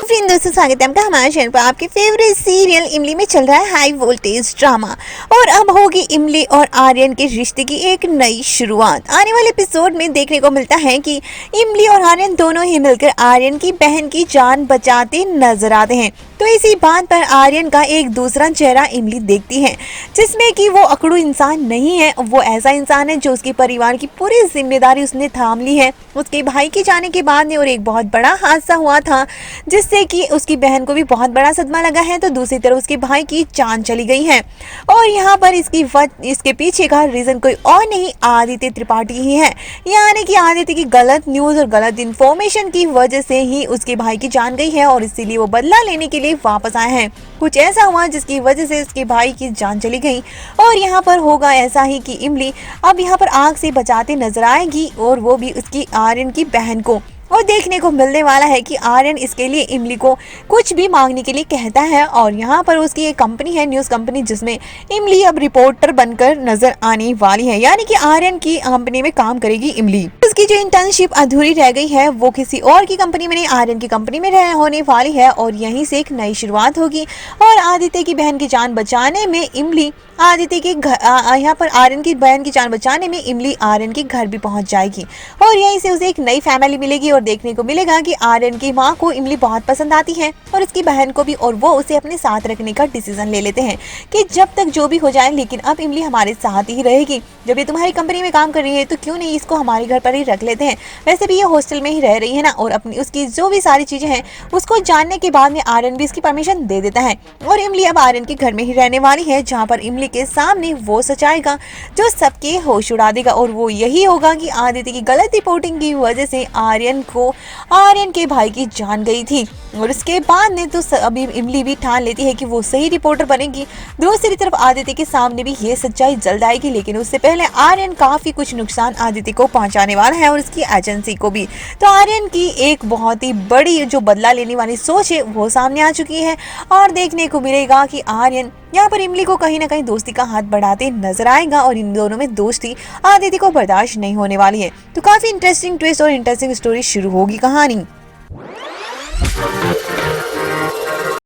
Friend दोस्तों, स्वागत है आपका हमारे चैनल पर। आपके फेवरेट सीरियल इमली में चल रहा है हाई वोल्टेज ड्रामा और अब होगी इमली और आर्यन के रिश्ते की एक नई शुरुआत। आने वाले एपिसोड में देखने को मिलता है कि इमली और आर्यन दोनों ही मिलकर आर्यन की बहन की जान बचाते नजर आते हैं। तो इसी बात पर आर्यन का एक दूसरा चेहरा इमली देखती है, जिसमें कि वो अकड़ू इंसान नहीं है, वो ऐसा इंसान है जो उसके परिवार की पूरी जिम्मेदारी उसने थाम ली है उसके भाई के जाने के बाद में। और एक बहुत बड़ा हादसा हुआ था जिससे कि उसकी बहन को भी बहुत बड़ा सदमा लगा है, तो दूसरी तरफ उसके भाई की जान चली गई है। और यहाँ पर इसके पीछे का रीजन कोई और नहीं, आदित्य त्रिपाठी ही है। यानी कि आदित्य की गलत न्यूज और गलत इन्फॉर्मेशन की वजह से ही उसके भाई की जान गई है और इसीलिए वो बदला लेने के लिए वापस आए हैं। कुछ ऐसा हुआ जिसकी वजह से उसके भाई की जान चली गई और यहाँ पर होगा ऐसा ही कि इमली अब यहाँ पर आग से बचाते नजर आएगी और वो भी उसकी आर्यन की बहन को। और देखने को मिलने वाला है कि आर्यन इसके लिए इमली को कुछ भी मांगने के लिए कहता है। और यहाँ पर उसकी एक कंपनी है, न्यूज़ कंपनी, जिसमें इमली अब रिपोर्टर बनकर नजर आने वाली है। यानी कि आर्यन की कंपनी में काम करेगी इमली। उसकी जो इंटर्नशिप अधूरी रह गई है वो किसी और की कंपनी में नहीं, आर्यन की कंपनी में होने वाली है और यहीं से एक नई शुरुआत होगी। और आदित्य की बहन की जान बचाने में इमली आदित्य के घर, यहाँ पर आर्यन की बहन की जान बचाने में इमली आर्यन के घर भी पहुंच जाएगी और यहीं से उसे एक नई फैमिली मिलेगी। और देखने को मिलेगा कि आर्यन की माँ को इमली बहुत पसंद आती है और उसकी बहन को भी, और वो उसे अपने साथ रखने का डिसीजन ले लेते हैं कि जब तक जो भी हो जाए लेकिन अब इमली हमारे साथ ही रहेगी। जब ये तुम्हारी कंपनी में काम कर रही है तो क्यों नहीं इसको हमारे घर पर ही रख लेते हैं, वैसे भी ये हॉस्टल में ही रह रही है ना। और अपनी उसकी जो भी सारी चीजें हैं उसको जानने के बाद में आर्यन भी इसकी परमिशन दे देता है और इमली अब आर्यन के घर में ही रहने वाली है, जहाँ पर इमली के सामने वो सच आएगा जो सबके होश उड़ा देगा। और वो यही होगा कि आदित्य की गलत रिपोर्टिंग की वजह से आर्यन के भाई की जान गई थी। और उसके बाद ने तो अभी इमली भी ठान लेती है कि वो सही रिपोर्टर बनेगी। दूसरी तरफ आदित्य के सामने भी ये सच्चाई जल्द आएगी, लेकिन उससे पहले आर्यन काफी कुछ नुकसान आदित्य को पहुंचाने वाला है और उसकी एजेंसी को भी। तो आर्यन की एक बहुत ही बड़ी जो बदला लेने वाली सोच है वो सामने आ चुकी है और देखने को मिलेगा कि आर्यन यहाँ पर इमली को कहीं ना कहीं दोस्ती का हाथ बढ़ाते नजर आएगा और इन दोनों में दोस्ती आदित्य को बर्दाश्त नहीं होने वाली है। तो काफी इंटरेस्टिंग ट्विस्ट और इंटरेस्टिंग स्टोरी शुरू होगी कहानी।